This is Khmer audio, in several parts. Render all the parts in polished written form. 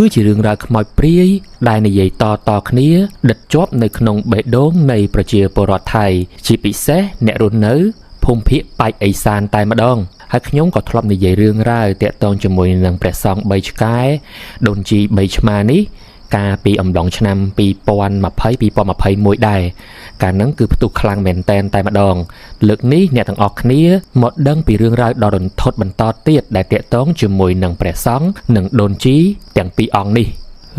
cứ chỉ riêng ra mọi pri đại này dạy to khía đứt chóp nơi khung bể đốnในประชาชนไทยchỉ bị xé nẹt run nớพุ่มพิไปไอซานตายมาดองให้ขยงก็ทลบในใหญ่เรื่องราวเตะตองจมูกหนังแปรซองใบชกายโดนจีใบชมานี้กาปีอมดองชนำปีปอนมาไพ่ปีปอมาไพ่มวยได้การนั้นคือประตูคลังแมนแตนตายมาดองเลือกนี้เนี่ยต่างออกนี้หมดดังปีเรื่องราวดอนทดบรรทอเตียดได้เตะตองจมูกหนังแปรซองหนังโดนจีแต่งปีอองนี่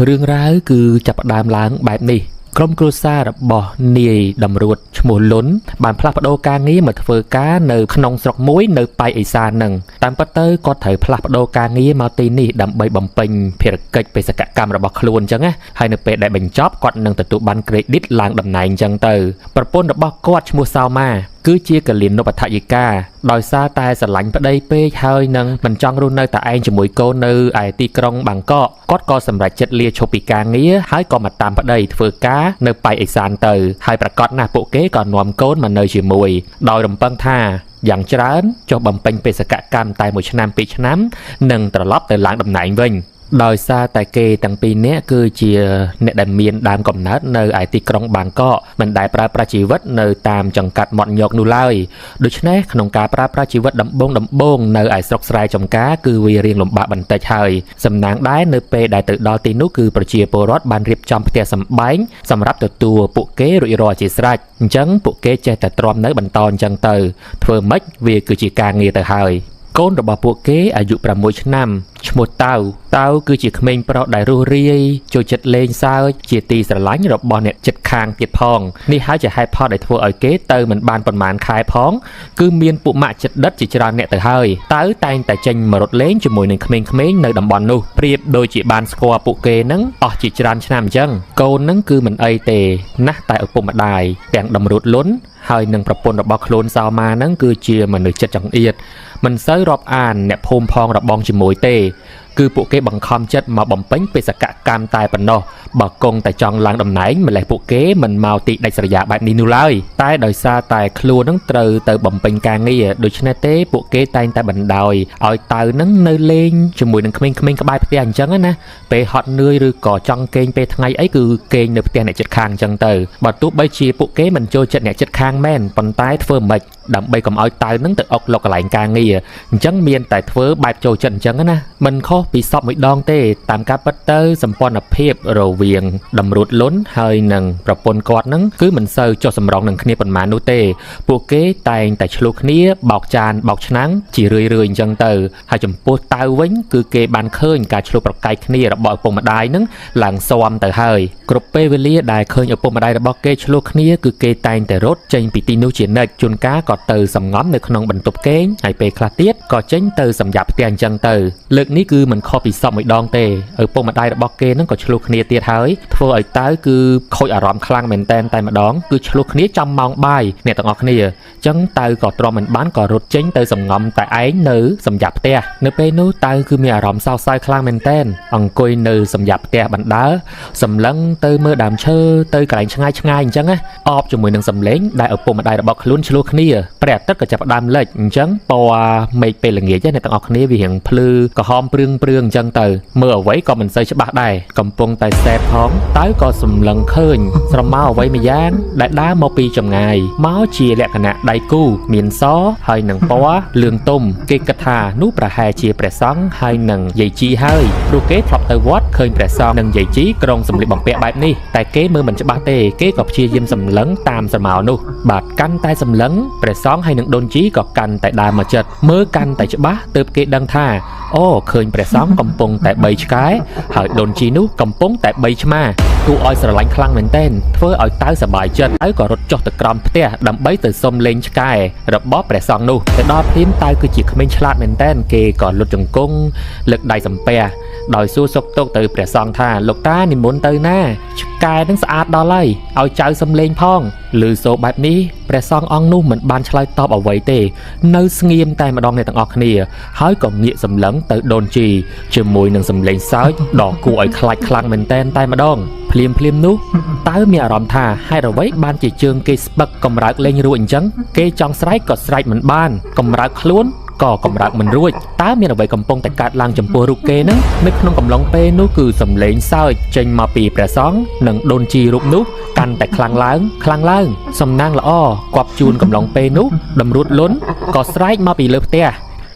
เรื่องราวคือจับดามล้างแบบนี้กรมกรุซาดบ่อเนียดำรวดชมูล้นบานพลาดโดกางี้มาเฟอร์กาเนอขนมสกมุ้ยเนอไปไอซาหนึ่งตามปัตเตอร์ก็ถือพลาดโดกางี้มาตีนี่ดำใบบำเพ็ญเพียรเกิดไปสกัดกรรมระบบครูนจังอะให้เนอเป็ดได้บังจ็อบกอดหนึ่งตัวบันเครดิตลางดำไหนจังเตอร์ประปนระบบกอดชมูซาวมาcứ chia cả liền nộp thạch dịch ca đòi xa tai sờ lạnh vào đây pe hơi nâng mình trong luôn nơi tại anh chỉ mũi cô nơi ai ti krong bằng cọ cót co sầm rải chất lia cho bị ca nghĩa hái co mặt tam vào đây vừa cá nơi bay ấy sàn từ hai bạc cọt na bộ kế còn nòm côn mà nơi chỉ mùi đòi đồng băng tha dạng chán cho bầm pin pe sạ cam tại một năm pi năm nâng tờ lót từ làng đầm nại vinh đòi xa tại kê tăng pi nè cứ chia nè đầm miền đam cầm nát nơi ai ti krong bằng cọ mình đại pra chỉ vất nơi tam chẳng cắt mọn nhọc nụ lai đối với khung cá pra chỉ vất đầm bông nơi ai sọc sài trồng cá cứ vì riêng lồng bạ bẩn tây hơi sầm nang đái nơi pe đại tự đo tin nút cứ pra chia porot ban riệp trong tia sầm bánh sầmรับตัวปุkế rồi rò chỉ sạch chẳngปุkế cheแต่ตรอมnơi bẩn tòn chẳng từ thừa mất vì cứ chỉ càng nghe từ hơiก้นระบอบพวกเก๋อายุประมาณนำชมเต่าคือจีเขมรเพราะได้รู้เรียโจจัดเลงซาจีตีสลายระบอบเนี่ยจัดคางเกียดพองนี่หาจะให้พ่อได้ทัวเอาเก๋เตอร์เหมือนบานประมาณคายพ้องคือเมียนปุมะจัดดัดจีจราเนี่ยแต่เฮ้ยเต่าแต่งแต่เจงมารถเล้งจมูกหนึ่งเขมรในดำบอลนู่เปรียบโดยจีบานสกอร์ปุเก๋นั้นออกจีจราชนำจังโกนนั้นคือเหมือนไอเตนะแต่อุปมาได้แต่งดำรุดล้นให้หนึ่งประปนระบอบโคลนซาวมานั้นคือเจียมันหนึ่งจัดจังเอียดมันเซอร์รอบอ่านเนี่ยพมพองระบองจิมวยเตคือปุเกบังคอมจัดมาบ่มเป็นไปสกัดการตายปนนอบักกงแต่จองลางดำไหนมันแหละปุเกมันเมาติได้สระยะแบบนี้นู่เลยตายโดยซาตายคลัวนั่งเตอบ่มเป็นการงี้โดยชนะเต้ปุเกตายแต่บันดอยเอาเตอนั่งเนยเลงจิมวยนั่งเขมรกบายเพียงจังนะไปฮอตเนยหรือก่อจังเกงไปทางไงไอ้คือเกงเนยเพียงในจัดคางจังเตอบัดตุ๊บใบชีปุเกมันโจจัดเนี่ยจัดคางแม่นปนตายเฟิร์มไม่ดำใบกับเอาเตอนั่งแต่ออกหลอกหลายการงี้จังเมียนแต่เฟิร์ใบโจจัดจังนะมันข้อปีสอบไม่ดองเต้ตามการปัตเตอร์สัมปอนเพียบเราเวียงดำรุดล้นเฮยหนังประปนกอดนั้นคือมันเซอร์จดสำรองหนังคเนียปนมานุเต้ปูเก้แต่งแต่ชลุกเนียบอกจานบอกชนังจีเรื่อยจังเตอให้จำปูเตาวิ่งคือเกบันเคยการชลุกประกายคเนียระบอกปมมาได้นั้นหลังซ้อมแต่เฮยกรุปเปเวลีได้เคยเอาปมมาได้ระบอกเกชลุกเนียคือเกแต่งแต่รถเจงปีตินุเฉียนเนกจุนก้ากอดเตอสำง้อมในขนมบรรทุกเก้งให้เปคลาเตียดกอดเจงเตอสำหยับเตียนจังเตอเลือกนี้คือมันข้อปีสอบไม่ดองเต้ปมมาได้ระบอกเกนั่นก็ชลุกเนียเตียเฮ้ยทัวไอ้เต้คือคอยอารมณ์คลั่งเหม็นแตนแต่มาดองคือชลุกเนียจำมองใบเนี่ยต่างออกเนียจังเต้ก็ตรอมันบ้านก็รถเจงเต้สำงอมแต่ไอ้เนื้อสำหยับเตี้ยเนื้อเปนู้เต้คือมีอารมณ์เศร้าใจคลั่งเหม็นแตนอังกุยเนื้อสำหยับเตี้ยบันดาสำลังเต้เมื่อดำเชอเต้กลายช่างจังอะออบจมูกหนึ่งสำเล้งได้เอาปมมาได้ระบอกลุ้นชลุกเนียแปรตัดก็จะดำเล็กจังปอไม่เป็นหลังเงี้ยเนี่ยต่างออกเนียวิเหงพลือก็หอมเปลืองจังเต้เมื่อไว้ก็มันใส่ฉบับได้กำปงแต่แสบท้องเต้ก็สำลังเคยสระเมาไว้ไม่ย่างได้ด้ามาปีจำไงเมาเชียแหลกขณะได้กู้เมียนซ้อให้หนังปัวเลืองต้มเกกทานุประหายเชียแปรซังให้หนังใหญ่จีให้ดูเกทลับเตวัดเคยแปรซังหนังใหญ่จีกรงสำลีบังเปียแบบนี้แต่เกมือมันจะบาเตเกกับเชียยิ้มสำลังตามสมาวนุบาดกันแต่สำลังแปรซังให้หนังโดนจีกับกันแต่ได้มาจัดเมื่อกันแต่จะบ้าเติบเกดังท่าโอ้เคยแปรซังกำปงแต่ใบชกายหายโดนจีนุกำปงแต่ใบชมากูอ้อยสลายคลั่งเหมือนเต้นเพื่ออ้อยเต้าสบายจัดไอ้ก็รถจอดตะกรำเตี้ยดำใบตื่นส้มเลงชกายระบอบแปรซองนูแต่ดอพิมพ์ตายคือจิกไม่ฉลาดเหมือนเต้นเกก่อนรถจงกุ้งเลือกได้สำเปียดอยสู้ซกโต๊ะตื่นแปรซองท่าลูกตาหนิมนตื่นหน้าชกายทั้งสะอาดดอไล่เอาใจส้มเลงพองหรือโซแบบนี้แปรซองอ่องนุ่มเหมือนบานฉลายตอบเอาไว้เต้เนื้อเงียมแต่มาดองในต่างออกเนียหายก็เงียสำลังตื่นโดนจีเชื่อมวยหนึ่งสำเลงซ้ายดอกกูอ้อยคลายคลั่งเหมือนเต้นแต่มาดองเพลียมนุเต้ามีอารมณ์ท่าให้เราไว้บ้านจีเชิงเกสบักกำรักเล่งรุ่งจังเกจองสไลด์ก็สไลด์เหมือนบ้านกำรักคล้วน ก ក៏កំរើកមិនរួចតើមានអ្វីកំពុងតែកាត់ឡើងចំពោះរូបគេហ្នឹងនៅក្នុងកំឡុងពេលនោះគឺសំឡេងសើចចេញមកពីព្រះសង្ឃនិងដូនជីរូបនោះកាន់តែខ្លាំងឡើងសំណាងល្អគប់ជូនកំឡុងពេលនោះតម្រួតលុនក៏ស្រែកមកពីលើផ្ទះ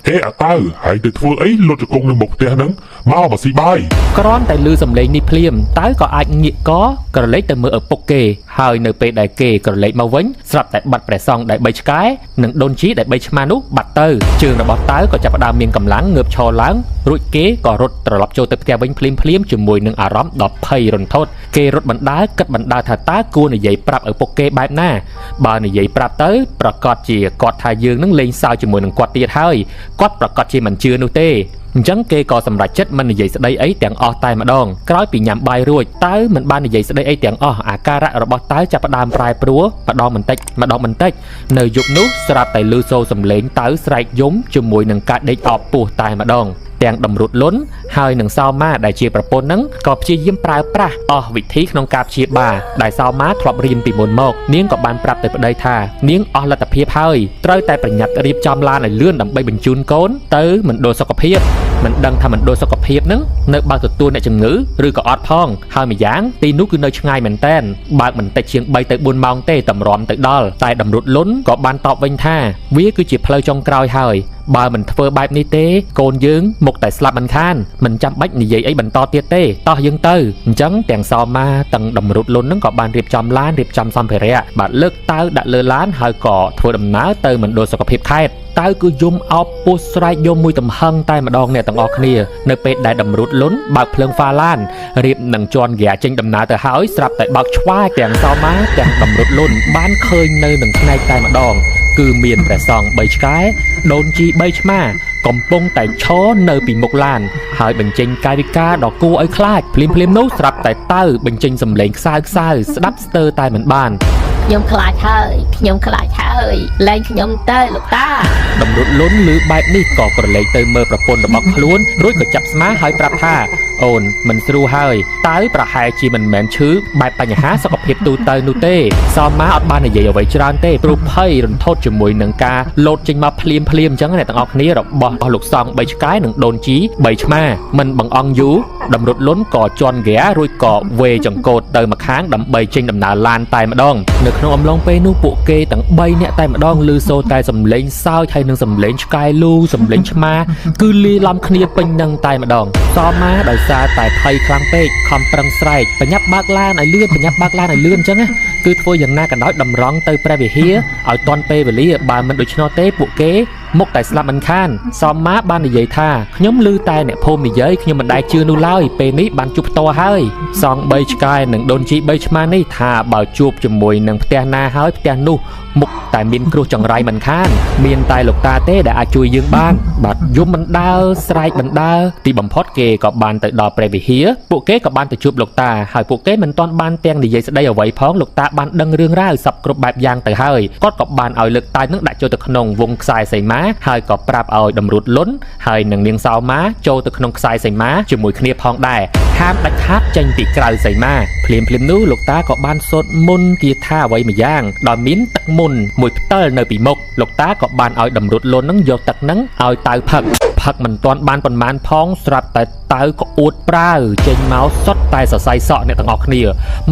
ហេអាតើហើយទៅធ្វើអីលុតជង្គង់នៅមុខផ្ទះហ្នឹងមកស៊ីបាយគ្រាន់តែឮសំឡេងនេះភ្លាមតើក៏អាចងាកកក្រឡេកទៅមើលឪពុកគេហើយនៅពេលដែលគេក្រឡេកមកវិញស្រាប់តែបាត់ព្រះសង្ឃដែល3ឆ្កែនិងដូនជីដែល3ឆ្មានោះបាត់ទៅជើងរបស់តើក៏ចាប់ផ្ដើមមានកម្លាំងងើបឈរឡើងរួចគេក៏រត់ត្រឡប់ចូលទៅផ្ទះវិញភ្លាមជាមួយនឹងអារម្មណ៍ដ៏ភ័យរន្ធត់គេរត់បណ្ដើរគិតបណ្ដើរថាតើគួរនិយាយប្រាប់ឪពុកគេបែបណាបើនិយាយប្រាប់ទៅប្រកាសជាគាត់ថាយើងនឹងលេងសើចជាមួយនឹងគាត់ទៀតហើយគាត់ប្រកាសជាមិនជឿនោះទេអញ្ចឹងគេក៏សម្រេចចិត្តមិននិយាយស្ដីអីទាំងអស់តែម្ដងក្រោយពីញ៉ាំបាយរួចតើមិនបាននិយាយស្ដីអីទាំងអស់អាការៈរបស់តើចាប់ផ្ដើមប្រែប្រួលម្ដងបន្តិចនៅយប់នោះស្រាប់តែឮសូរសំឡេងតើស្រែកយំជាមួយនឹងការដេកអបពោះតែម្ដងទាំងតម្រុតលុនហើយនឹងសោម៉ាដែលជាប្រពន្ធហ្នឹងក៏ព្យាយាមប្រើប្រាស់អស់វិធីក្នុងការព្យាបាលដែលសោម៉ាធ្លាប់រៀនពីមុនមកនាងក៏បានប្រាប់ទៅប្តីថានាងអស់លទ្ធភាពហើយត្រូវតែប្រញាប់រៀបចំឡានឲ្យលឿនដើម្បីបញ្ជូនកូនទៅមណ្ឌលសុខភាពមិនដឹងថាមណ្ឌលសុខភាពហ្នឹងនៅបើកទទួលអ្នកជំងឺឬក៏អត់ផងហើយម្យ៉ាងទីនោះគឺនៅឆ្ងាយមែនតែនបើកមិនតិចជាង3ទៅ4ម៉ោងទេតម្រាំទៅដល់តែតម្រុតលុនក៏បានតបវិញថាវាគឺជាផ្លូវចុងក្រោយហើយបើមិនធ្វើបែបនេះទេកូនយើងមុខតែស្លាប់មិនខានមិនចាំបាច់និយាយអីបន្តទៀតទេតោះយើងទៅអញ្ចឹងទាំងសោម៉ាទាំងតម្រុតលុនហ្នឹងក៏បានរៀបចំឡានរៀបចំសម្ភារៈបាទលើកតៅដាក់លើឡានហើយក៏ធ្វើដំណើរទៅមណ្ឌលសុខភាពខេត្តតើគឺយំអោបពោះស្រែកយំមួយទំហឹងតែម្ដងអ្នកទាំងអស់គ្នានៅពេលដែលតម្រុតលុនបើកភ្លើងហ្វាឡានរៀបនឹងជន់ហ្គាចេញដំណើរទៅហើយស្រាប់តែបើកឆ្វាយទាំងសោម៉ាទាំងតម្រុតលុនបានឃើញនៅនឹងផ្នែកតែម្ដងគឺមានព្រះសង្ឃ3ឆ្កែដូនជី3ឆ្មាកំពុងតែឈរនៅពីមុខឡានហើយបញ្ចេញកាយវិការដ៏គួរឲ្យខ្លាចភ្លាមនោះស្រាប់តែតើបញ្ចេញសំឡេងខ្សៅស្ដាប់ស្ទើរតែមិនបានខ្ញុំខ្លាចហើយលែងខ្ញុំទៅលោកតាតម្រុតលុនឮបែបនេះក៏ក្រឡេកទៅមើលប្រពន្ធរបស់ខ្លួនរួចក៏ចាប់ស្មាហើយប្រាប់ថាអូនមិនស្រួលហើយតើប្រហែលជាមិនមែនឈឺបែបបញ្ហាសុខភាពទូទៅនោះទេសោម៉ាអត់បាននិយាយអ្វីច្រើនទេព្រោះភ័យរន្ធត់ជាមួយនឹងការលោតចេញមកភ្លាមអញ្ចឹងអ្នកទាំងអស់គ្នារបស់លោកសង្ឃ3ឆ្កែនិងដូនជី3ឆ្មាមិនបង្អង់យូរតម្រុតលុនក៏ជន់ហ្គារួចក៏វេចង្កូតទៅម្ខាងដើម្បីចេញដំណើរឡានតែម្ដងនៅក្នុងអំឡុងពេលនោះពួកគេទាំង3នាក់តែម្ដងឮសូរតែសំឡេងសើចហើយនឹងសំឡេងឆ្កែលូសំឡេងឆ្មាគឺលាយឡំគ្នាពេញនឹងតែម្ដងសោម៉ាដោយសារតែភ័យខ្លាំងពេកខំប្រឹងស្រែកប្រញាប់បើកឡានឲ្យលឿនអញ្ចឹងគឺធ្វើយ៉ាងណាក៏ដោយតម្រង់ទៅព្រះវិហារឲ្យទាន់ពេលវេលាបើមិនដូច្នោះទេពួកគេមុខតែស្លាប់មិនខានសោម៉ាបាននិយាយថាខ្ញុំឮតែអ្នកភូមិនិយាយខ្ញុំមិនដែលជឿនោះឡើយពេលនេះបានជួបផ្ទាល់ហើយសង្ឃ3ឆ្កែនិងដូនជី3ឆ្មានេះថាបើជួបជាមួយនឹងផ្ទះណាហើយផ្ទះនោះមុខតែមានគ្រោះចង្រៃមិនខានមានតែលោកតាទេដែលអាចជួយយើងបានបាទយំបណ្ដើស្រែកបណ្ដើទីបំផុតគេក៏បានទៅដល់ព្រះវិហារពួកគេក៏បានទៅជួបលោកតាហើយពួកគេមិនទាន់បានទាំងនិយាយស្ដីអ្វីផងលោកតាបានដឹងរឿងរ៉ាវសពគ្រប់បែបយ៉ាងទៅហើយគាត់ក៏បានឲ្យលើកតានឹងដាក់ចូលទៅក្នុងវងខ្សែសីមាហើយក៏ប្រាប់ឲ្យតម្រួតលុនហើយនឹងនាងសោម៉ាចូលទៅក្នុងខ្សែសីមាជាមួយគ្នាផងដែរហាមដាច់ខាតចេញពីក្រៅសីមាភ្លាមនោះលោកតាក៏បានសូត្រមន្តគាថាអ្វីម្យ៉ាងដោយមានទឹកមន្តមួយផ្តិលនៅពីមុខលោកតាក៏បានឲ្យតម្រួតលុននឹងយកទឹកនឹងឲ្យតៅផឹកមិនទាន់បានប៉ុន្មានផងស្រាប់តែតៅក៏អួតប្រាវចេញមកសុទ្ធតែសរសៃសក់អ្នកទាំងអស់គ្នា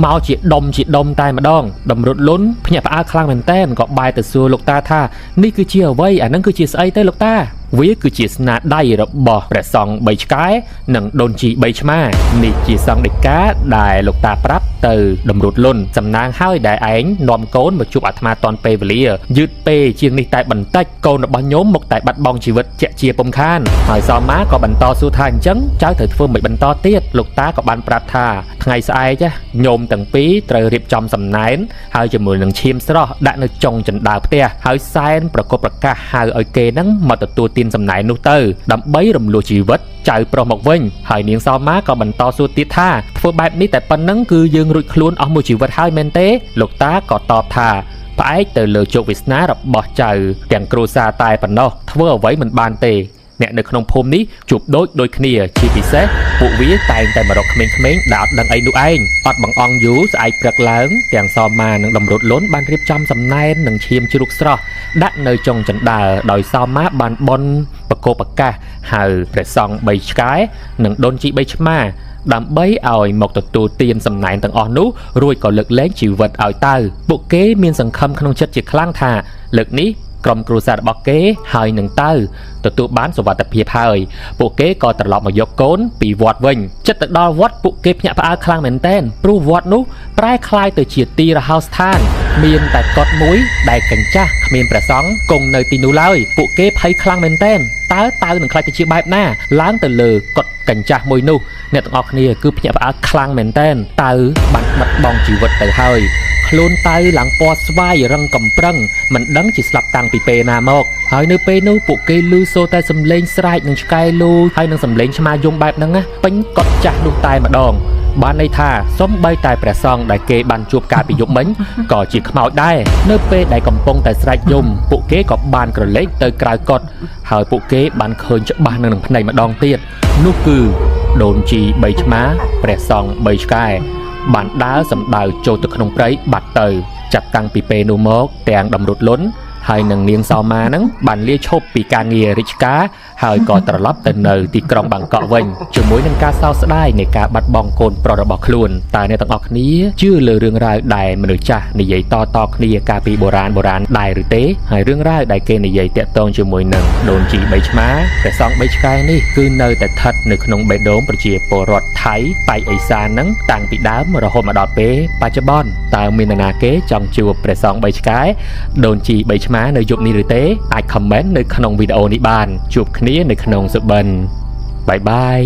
មកជាដុំតែម្ដងតម្រុតលុនភ្ញាក់ផ្អើលខ្លាំងមែនតែនក៏បែរទៅសួរលោកតាថានេះគឺជាអ្វីអានឹងគឺជាស្អីទៅលោកតាវាគឺជាស្នាដៃរបស់ព្រះសង្ឃ3ឆ្កែនិងដូនជី3ឆ្មានេះជាសង្ឃដីកាដែលលោកតាប្រាប់ទៅតម្រុតលុនសំណាងហើយដែលឯងនាំកូនមកជួបអាត្មាតនពេលវេលាយឺតពេលជាងនេះតែបន្តិចកូនរបស់ញោមមកតែបាត់បង់ជីវិតជាក់ជាពុំខានហើយសោម៉ាក៏បន្តសួរថាអញ្ចឹងចៅត្រូវធ្វើមិនបន្តទៀតលោកតាក៏បានប្រាប់ថាថ្ងៃស្អែកញោមទាំងពីរត្រូវរៀបចំសំណែនហើយជាមួយនឹងឈាមស្រស់ដាក់នៅចុងជណ្ដើរផ្ទះហើយសែនប្រកបប្រកាសហៅឲ្យគេហ្នឹងមកទទួលទានសំណែននោះទៅដើម្បីរំលោះជីវិតចៅប្រុសមកវិញហើយនាងសោម៉ាក៏បន្តសួរទៀតថាធ្វើបែបនេះតែប៉ុណ្្នឹងគឺយើងរួចខ្លួនអស់មួយជីវិតហើយមែនទេលោកតាក៏តបថាផ្អែកទៅលើជោគវាសនារបស់ចៅទាំងគ្រួសារតែប៉ុណ្ណោះធ្វើអ្វីមិនបានទេ អ្នកនៅក្នុងភូមិនេះជួបដូចគ្នាជាពិសេសពួកវាតែងតែមករកក្មេងៗដែលអត់ដឹងអីនោះឯងអត់បង្អង់យូរស្អែកព្រឹកឡើងទាំងសមានិងដំរុតលុនបានរៀបចំសំណែននិងឈាមជ្រូកស្រស់ដាក់នៅចុងចណ្ដើរដោយសមាបានបន់បកោបកាសហៅព្រះសង្ឃ3ឆ្កែនិងដូនជី3ឆ្មាដើម្បីឲ្យមកទទួលទានសំណែនទាំងអស់នោះរួចក៏លើកលែងជីវិតឲ្យទៅពួកគេមានសង្ឃឹមក្នុងចិត្តជាខ្លាំងថាលើកនេះក្រុមគ្រួសាររបស់គេហើយនឹងទៅទទួលបានសុវត្ថិភាពហើយពួកគេក៏ត្រឡប់មកយកកូនពីវត្តវិញចិត្តទៅដល់វត្តពួកគេភ្ញាក់ផ្អើលខ្លាំងមែនទែនព្រោះវត្តនោះប្រែคล้ายទៅជាទីរហោស្ថានមានតែកុដិមួយដែលកញ្ចាស់គ្មានព្រះសង្ឃគង់នៅទីនោះឡើយពួកគេភ័យខ្លាំងមែនទែនតើនឹងខ្លាចទៅជាបែបណាឡើងទៅលើកុដិកញ្ចាស់មួយនោះអ្នកទាំងអស់គ្នាគឺភ្ញាក់ផ្អើលខ្លាំងមែនទែនតើបានបាត់បង់ជីវិតទៅហើយខ្លួនទៅឡើងពណ៌ស្វាយរឹងកំប្រឹងមិនដឹងជាស្លាប់តាំងពីពេលណាមកហើយនៅពេលនោះពួកគេឮសូរតែសំឡេងស្រែកនឹងឆ្កែលូហើយនឹងសំឡេងឆ្មាយំបែបហ្នឹងណាពេញកុដិចាស់នោះតែម្ដងបានន័យថាសំបីតែព្រះសង្ឃដែលគេបានជួបកាលពីយប់មិញក៏ជាខ្មោចដែរនៅពេលដែលកំពុងតែស្រែកយំពួកគេក៏បានក្រឡេកទៅក្រៅកុដិហើយពួកគេបានឃើញច្បាស់នៅនឹងភ្នែកម្ដងទៀតនោះគឺដូនជី3ឆ្មាព្រះសង្ឃ3ឆ្កែបានដើរសម្ដៅចូលទៅក្នុងព្រៃបាត់ទៅចាប់តាំងពីពេលនោះមកទាំងដំរុតលុនហើយនឹងនាងសោមាហ្នឹងបានលាឈប់ពីការងាររាជការហើយក៏ត្រឡប់ទៅនៅទីក្រុងបាងកកវិញជាមួយនឹងការសោកស្ដាយនៃការបាត់បង់កូនប្រុសរបស់ខ្លួនតើអ្នកទាំងអស់គ្នាជឿលើរឿងរ៉ាវដែលមនុស្សចាស់និយាយតគ្នាកាលពីបុរាណដែរឬទេហើយរឿងរ៉ាវដែលគេនិយាយតាក់ទងជាមួយនឹងដូនជី3ឆ្មាព្រះសង្ឃ3ឆ្កែនេះគឺនៅតែស្ថិតនៅក្នុងបេះដូងប្រជាពលរដ្ឋថៃប៉ៃអេសានហ្នឹងតាំងពីដើមរហូតមកដល់ពេលបច្ចុប្បន្នតើមាននរណាគេចង់ជួបព្រះសង្ឃ3ឆ្កែដូនជី3ឆ្មានៅយប់នេះឬទេអាច comment នៅក្នុងវីដេអូនេះបានជួបគ្នានៅក្នុងសុបិនបាយបាយ